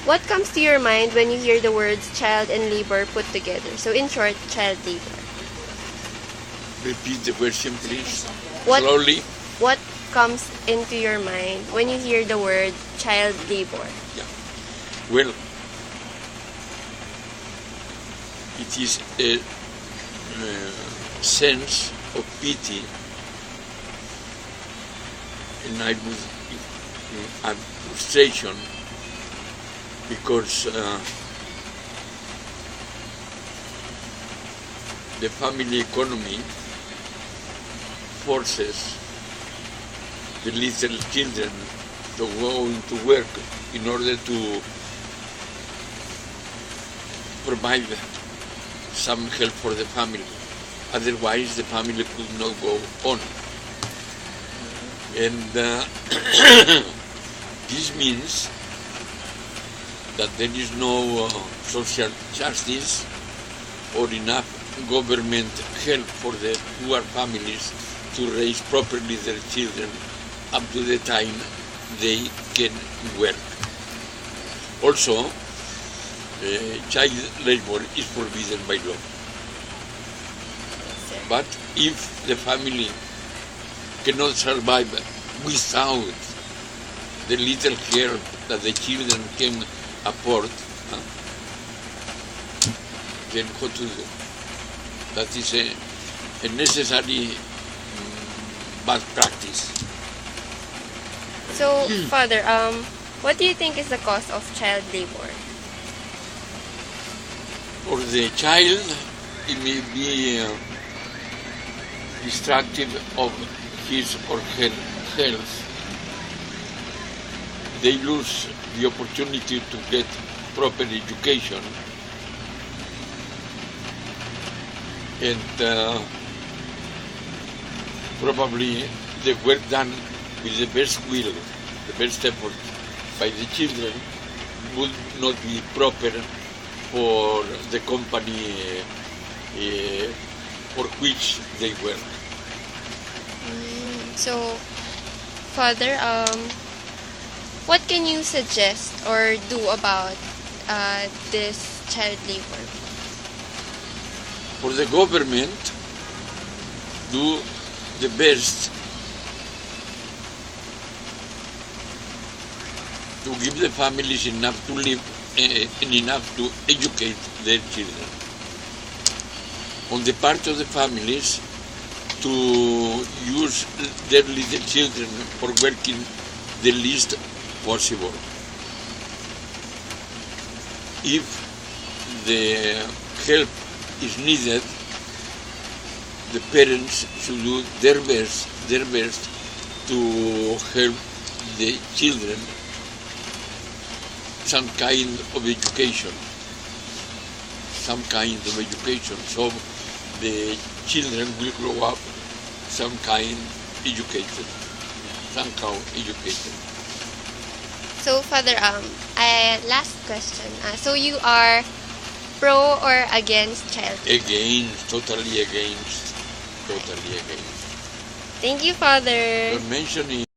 What comes to your mind when you hear the words child and labor put together? So in short, child labor. Repeat the question, please. What, Slowly. what comes into your mind when you hear the word child labor? Yeah. Well, it is a sense of pity, and I would have frustration because the family economy forces the little children to go into work in order to provide some help for the family. Otherwise, the family could not go on. And this means that there is no social justice or enough government help for the poor families to raise properly their children up to the time they can work. Also, child labor is forbidden by law. But if the family cannot survive without the little help that the children can afford, then what to do? That is a necessary bad practice. So, Father, what do you think is the cause of child labor? For the child, it may be destructive of his or her health. They lose the opportunity to get proper education, and probably the work done with the best will, the best effort by the children would not be proper for the company for which they work. So, Father, what can you suggest or do about this child labor? For the government, do the best to give the families enough to live and enough to educate their children. On the part of the families, to use their little children for working the least possible. If the help is needed, the parents should do their best to help the children some kind of education, so the children will grow up somehow educated. So, Father, last question. So you are pro or against child labor? Totally against. Thank you, Father. You're mentioning